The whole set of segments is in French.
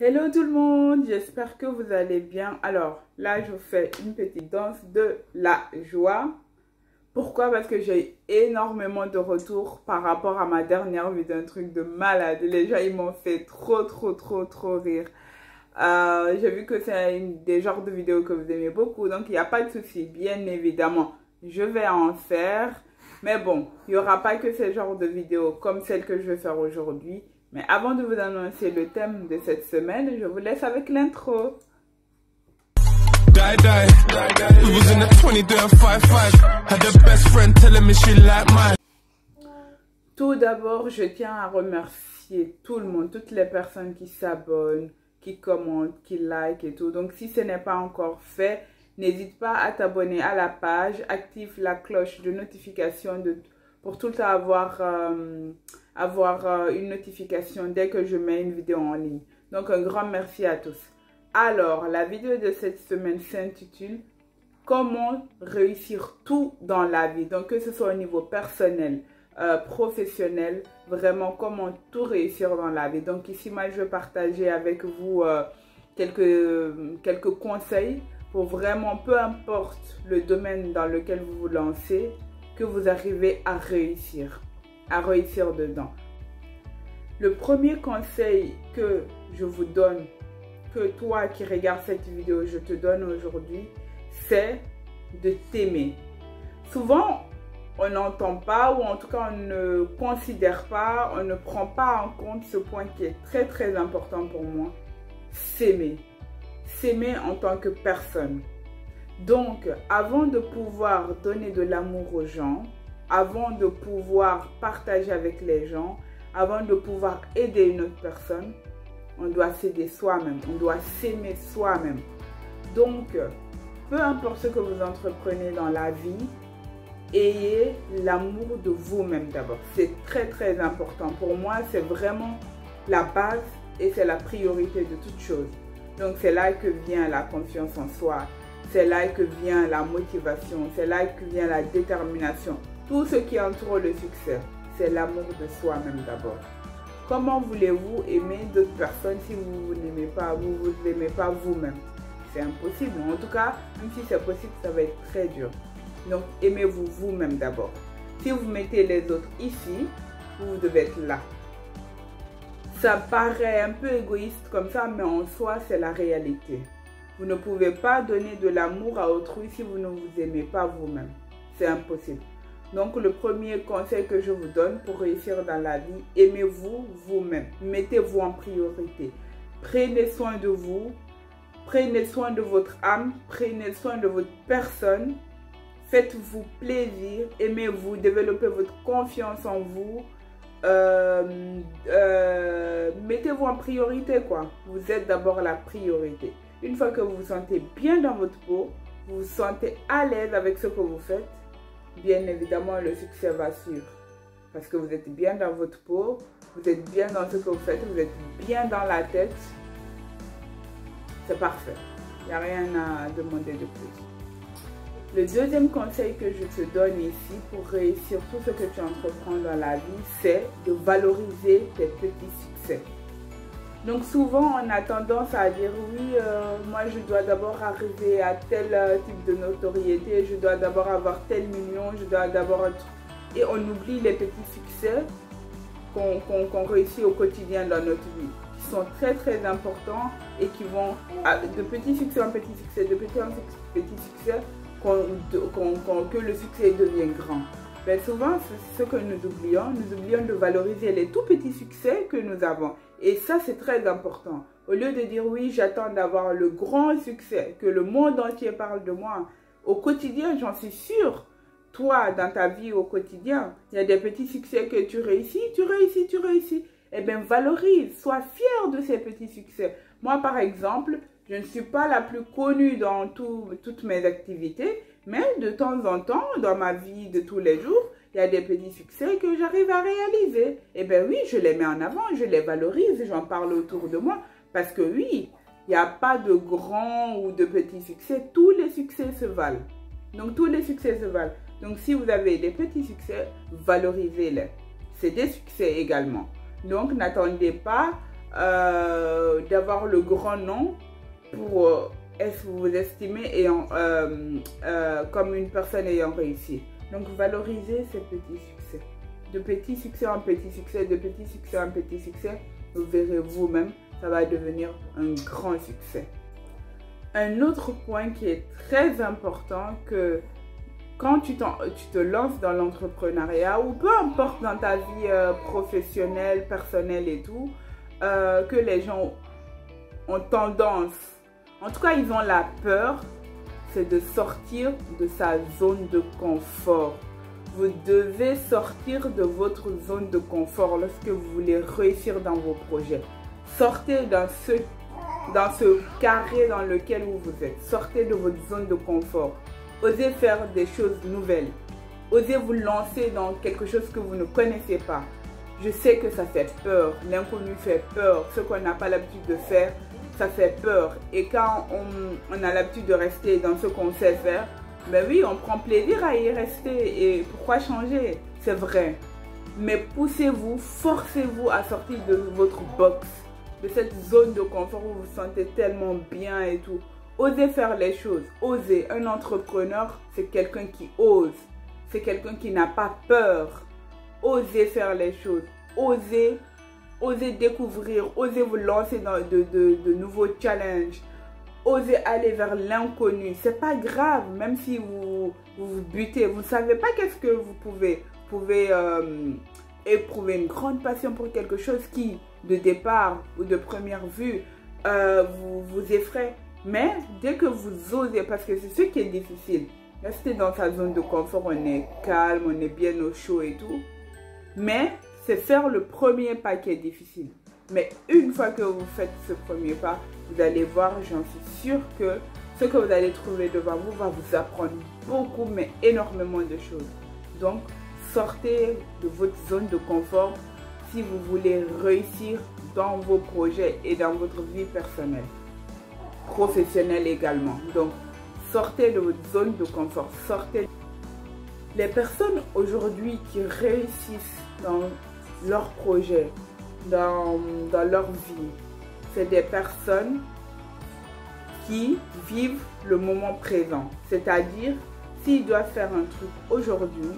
Hello tout le monde, j'espère que vous allez bien. Alors là, je fais une petite danse de la joie. Pourquoi? Parce que j'ai énormément de retours par rapport à ma dernière vidéo, un truc de malade. Les gens, ils m'ont fait trop rire. J'ai vu que c'est des genres de vidéos que vous aimez beaucoup, donc il n'y a pas de souci, bien évidemment. Je vais en faire, mais bon, il n'y aura pas que ces genres de vidéos comme celle que je vais faire aujourd'hui. Mais avant de vous annoncer le thème de cette semaine, je vous laisse avec l'intro. Tout d'abord, je tiens à remercier tout le monde, toutes les personnes qui s'abonnent, qui commentent, qui like et tout. Donc, si ce n'est pas encore fait, n'hésite pas à t'abonner à la page, active la cloche de notification pour tout le temps avoir une notification dès que je mets une vidéo en ligne. Donc, un grand merci à tous. Alors, la vidéo de cette semaine s'intitule « Comment réussir tout dans la vie ?» Donc, que ce soit au niveau personnel, professionnel, vraiment comment tout réussir dans la vie. Donc, ici, moi, je vais partager avec vous quelques conseils pour vraiment, peu importe le domaine dans lequel vous vous lancez, que vous arrivez à réussir dedans. Le premier conseil que je vous donne, que toi qui regardes cette vidéo, je te donne aujourd'hui, c'est de t'aimer. Souvent, on n'entend pas, ou en tout cas, on ne considère pas, on ne prend pas en compte ce point qui est très important pour moi, s'aimer. S'aimer en tant que personne. Donc, avant de pouvoir donner de l'amour aux gens, avant de pouvoir partager avec les gens, avant de pouvoir aider une autre personne, on doit s'aider soi-même, on doit s'aimer soi-même. Donc, peu importe ce que vous entreprenez dans la vie, ayez l'amour de vous-même d'abord. C'est très important. Pour moi, c'est vraiment la base et c'est la priorité de toute chose. Donc, c'est là que vient la confiance en soi. C'est là que vient la motivation. C'est là que vient la détermination. Tout ce qui entoure le succès, c'est l'amour de soi-même d'abord. Comment voulez-vous aimer d'autres personnes si vous n'aimez pas, vous aimez pas vous-même? C'est impossible. En tout cas, même si c'est possible, ça va être très dur. Donc, aimez-vous vous-même d'abord. Si vous mettez les autres ici, vous devez être là. Ça paraît un peu égoïste comme ça, mais en soi, c'est la réalité. Vous ne pouvez pas donner de l'amour à autrui si vous ne vous aimez pas vous-même. C'est impossible. Donc, le premier conseil que je vous donne pour réussir dans la vie, aimez-vous vous-même. Mettez-vous en priorité. Prenez soin de vous. Prenez soin de votre âme. Prenez soin de votre personne. Faites-vous plaisir. Aimez-vous. Développez votre confiance en vous. Mettez-vous en priorité, quoi. Vous êtes d'abord la priorité. Une fois que vous vous sentez bien dans votre peau, vous vous sentez à l'aise avec ce que vous faites, bien évidemment, le succès va suivre. Parce que vous êtes bien dans votre peau, vous êtes bien dans ce que vous faites, vous êtes bien dans la tête. C'est parfait. Il n'y a rien à demander de plus. Le deuxième conseil que je te donne ici pour réussir tout ce que tu entreprends dans la vie, c'est de valoriser tes petits succès. Donc souvent, on a tendance à dire oui, moi je dois d'abord arriver à tel type de notoriété, je dois d'abord avoir tel million, je dois d'abord être... Et on oublie les petits succès qu'on réussit au quotidien dans notre vie, qui sont très importants et qui vont de petits succès en petits succès, de petits en petits succès, que le succès devient grand. Mais souvent, c'est ce que nous oublions de valoriser les tout petits succès que nous avons. Et ça, c'est très important. Au lieu de dire oui, j'attends d'avoir le grand succès, que le monde entier parle de moi, au quotidien, j'en suis sûre, toi, dans ta vie au quotidien, il y a des petits succès que tu réussis. Eh bien, valorise, sois fier de ces petits succès. Moi, par exemple, je ne suis pas la plus connue dans toutes mes activités, mais de temps en temps, dans ma vie de tous les jours, il y a des petits succès que j'arrive à réaliser. Eh bien oui, je les mets en avant, je les valorise, j'en parle autour de moi. Parce que oui, il n'y a pas de grands ou de petits succès, tous les succès se valent. Donc tous les succès se valent. Donc si vous avez des petits succès, valorisez-les. C'est des succès également. Donc n'attendez pas d'avoir le grand nom pour vous estimer comme une personne ayant réussi. Donc valorisez ces petits succès. De petits succès en petits succès, de petits succès en petits succès, vous verrez vous-même, ça va devenir un grand succès. Un autre point qui est très important, que quand tu te lances dans l'entrepreneuriat ou peu importe dans ta vie professionnelle, personnelle et tout, que les gens ont tendance, en tout cas ils ont la peur, c'est de sortir de sa zone de confort. Vous devez sortir de votre zone de confort lorsque vous voulez réussir dans vos projets. Sortez dans ce carré dans lequel vous êtes. Sortez de votre zone de confort. Osez faire des choses nouvelles. Osez vous lancer dans quelque chose que vous ne connaissez pas. Je sais que ça fait peur. L'inconnu fait peur. Ce qu'on n'a pas l'habitude de faire, ça fait peur. Et quand on a l'habitude de rester dans ce qu'on sait faire, ben oui, on prend plaisir à y rester. Et pourquoi changer? C'est vrai. Mais poussez-vous, forcez-vous à sortir de votre box, de cette zone de confort où vous vous sentez tellement bien et tout. Osez faire les choses. Osez. Un entrepreneur, c'est quelqu'un qui ose. C'est quelqu'un qui n'a pas peur. Osez faire les choses. Osez découvrir. Osez vous lancer dans de nouveaux challenges. Osez aller vers l'inconnu. C'est pas grave, même si vous butez. Vous ne savez pas qu'est-ce que vous pouvez. Vous pouvez éprouver une grande passion pour quelque chose qui, de départ ou de première vue, vous effraie. Mais dès que vous osez, parce que c'est ce qui est difficile, rester dans sa zone de confort, on est calme, on est bien au chaud et tout. Mais c'est faire le premier pas qui est difficile. Mais une fois que vous faites ce premier pas, vous allez voir, j'en suis sûre que ce que vous allez trouver devant vous va vous apprendre beaucoup, mais énormément de choses. Donc, sortez de votre zone de confort si vous voulez réussir dans vos projets et dans votre vie personnelle, professionnelle également. Donc, sortez de votre zone de confort, sortez. Les personnes aujourd'hui qui réussissent dans leur projet, dans leur vie, c'est des personnes qui vivent le moment présent. C'est-à-dire, s'ils doivent faire un truc aujourd'hui,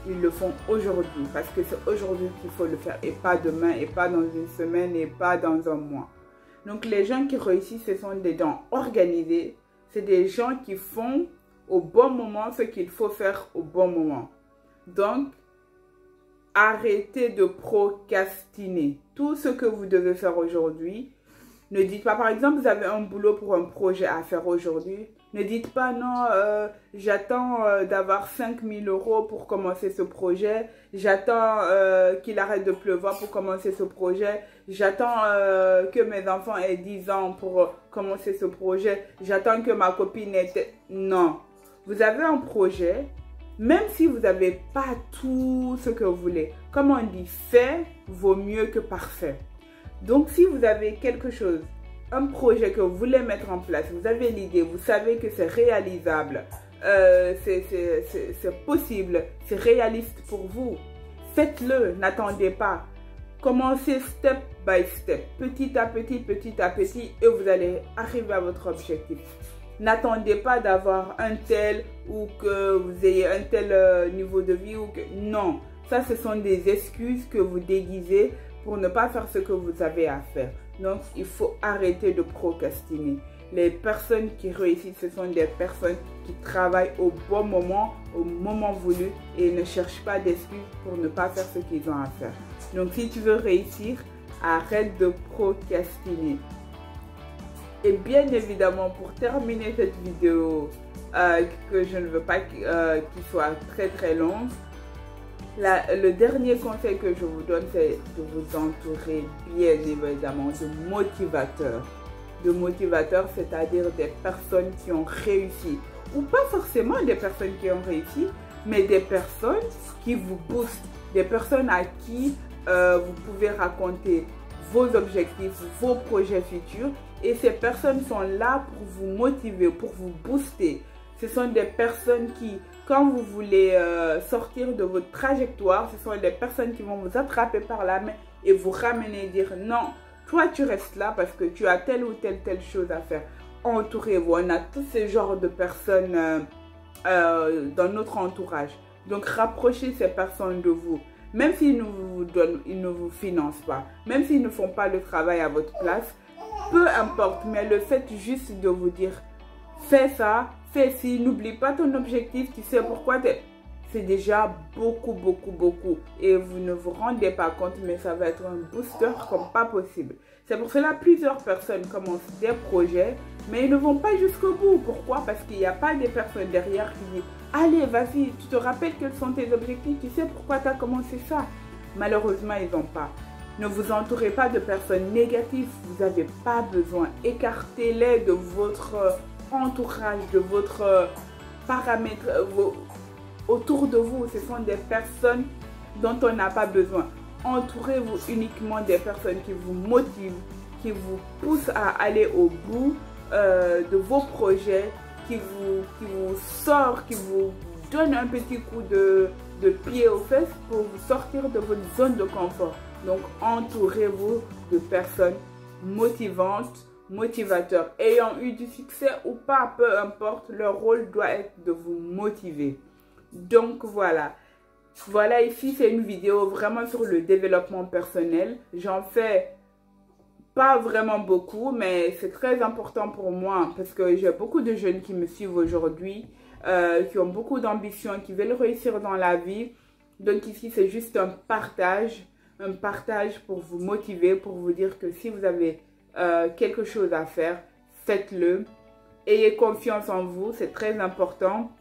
ils le font aujourd'hui parce que c'est aujourd'hui qu'il faut le faire et pas demain et pas dans une semaine et pas dans un mois. Donc les gens qui réussissent, ce sont des gens organisés, c'est des gens qui font au bon moment ce qu'il faut faire au bon moment. Donc, arrêtez de procrastiner. Tout ce que vous devez faire aujourd'hui, ne dites pas, par exemple, vous avez un boulot pour un projet à faire aujourd'hui. Ne dites pas, non, j'attends d'avoir 5 000 € pour commencer ce projet. J'attends qu'il arrête de pleuvoir pour commencer ce projet. J'attends que mes enfants aient 10 ans pour commencer ce projet. J'attends que ma copine ait... Non. Vous avez un projet, même si vous n'avez pas tout ce que vous voulez. Comme on dit, fait vaut mieux que parfait. Donc, si vous avez quelque chose, un projet que vous voulez mettre en place, vous avez l'idée, vous savez que c'est réalisable, c'est possible, c'est réaliste pour vous, faites-le, n'attendez pas. Commencez step by step, petit à petit, et vous allez arriver à votre objectif. N'attendez pas d'avoir un tel ou que vous ayez un tel niveau de vie ou que... Non, ça ce sont des excuses que vous déguisez pour ne pas faire ce que vous avez à faire. Donc, il faut arrêter de procrastiner. Les personnes qui réussissent, ce sont des personnes qui travaillent au bon moment, au moment voulu et ne cherchent pas d'excuses pour ne pas faire ce qu'ils ont à faire. Donc, si tu veux réussir, arrête de procrastiner. Et bien évidemment, pour terminer cette vidéo, que je ne veux pas qu'il soit très longue, le dernier conseil que je vous donne, c'est de vous entourer bien évidemment de motivateurs. De motivateurs, c'est-à-dire des personnes qui ont réussi. Ou pas forcément des personnes qui ont réussi, mais des personnes qui vous boostent. Des personnes à qui vous pouvez raconter vos objectifs, vos projets futurs. Et ces personnes sont là pour vous motiver, pour vous booster. Ce sont des personnes qui, quand vous voulez sortir de votre trajectoire, ce sont des personnes qui vont vous attraper par la main et vous ramener et dire non, toi tu restes là parce que tu as telle ou telle chose à faire. Entourez-vous, on a tous ces genres de personnes dans notre entourage. Donc rapprochez ces personnes de vous. Même s'ils ne vous donnent, ils ne vous financent pas, même s'ils ne font pas le travail à votre place, peu importe, mais le fait juste de vous dire, fais ça, fais ci, n'oublie pas ton objectif, tu sais pourquoi c'est déjà beaucoup. Et vous ne vous rendez pas compte, mais ça va être un booster comme pas possible. C'est pour cela que plusieurs personnes commencent des projets, mais ils ne vont pas jusqu'au bout. Pourquoi? Parce qu'il n'y a pas des personnes derrière qui disent « Allez, vas-y, tu te rappelles quels sont tes objectifs, tu sais pourquoi tu as commencé ça ?» Malheureusement, ils n'ont pas. Ne vous entourez pas de personnes négatives, vous n'avez pas besoin. Écartez-les de votre entourage, de votre paramètre autour de vous. Ce sont des personnes dont on n'a pas besoin. Entourez-vous uniquement des personnes qui vous motivent, qui vous poussent à aller au bout de vos projets, qui vous sort, qui vous donne un petit coup de pied aux fesses pour vous sortir de votre zone de confort. Donc, entourez-vous de personnes motivantes, motivateurs, ayant eu du succès ou pas, peu importe, leur rôle doit être de vous motiver. Donc, voilà. Voilà, ici, c'est une vidéo vraiment sur le développement personnel. J'en fais pas vraiment beaucoup, mais c'est très important pour moi parce que j'ai beaucoup de jeunes qui me suivent aujourd'hui, qui ont beaucoup d'ambition, qui veulent réussir dans la vie. Donc ici, c'est juste un partage pour vous motiver, pour vous dire que si vous avez quelque chose à faire, faites-le. Ayez confiance en vous, c'est très important.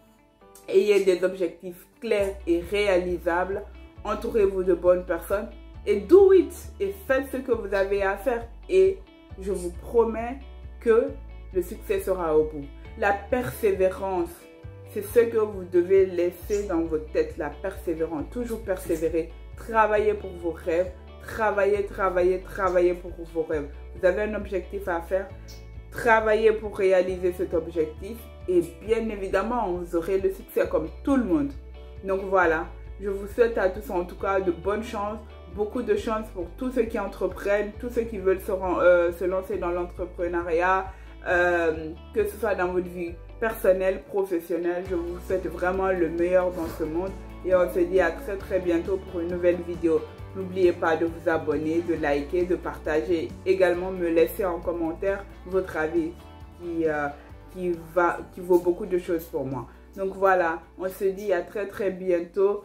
Ayez des objectifs clairs et réalisables. Entourez-vous de bonnes personnes. Et do it. Et faites ce que vous avez à faire. Et je vous promets que le succès sera au bout. La persévérance, c'est ce que vous devez laisser dans votre tête. La persévérance. Toujours persévérer. Travaillez pour vos rêves. Travaillez pour vos rêves. Vous avez un objectif à faire. Travaillez pour réaliser cet objectif. Et bien évidemment, vous aurez le succès comme tout le monde. Donc voilà. Je vous souhaite à tous en tout cas de bonnes chances. Beaucoup de chance pour tous ceux qui entreprennent, tous ceux qui veulent se lancer dans l'entrepreneuriat, que ce soit dans votre vie personnelle, professionnelle. Je vous souhaite vraiment le meilleur dans ce monde et on se dit à très bientôt pour une nouvelle vidéo. N'oubliez pas de vous abonner, de liker, de partager, également me laisser en commentaire votre avis qui vaut beaucoup de choses pour moi. Donc voilà, on se dit à très bientôt.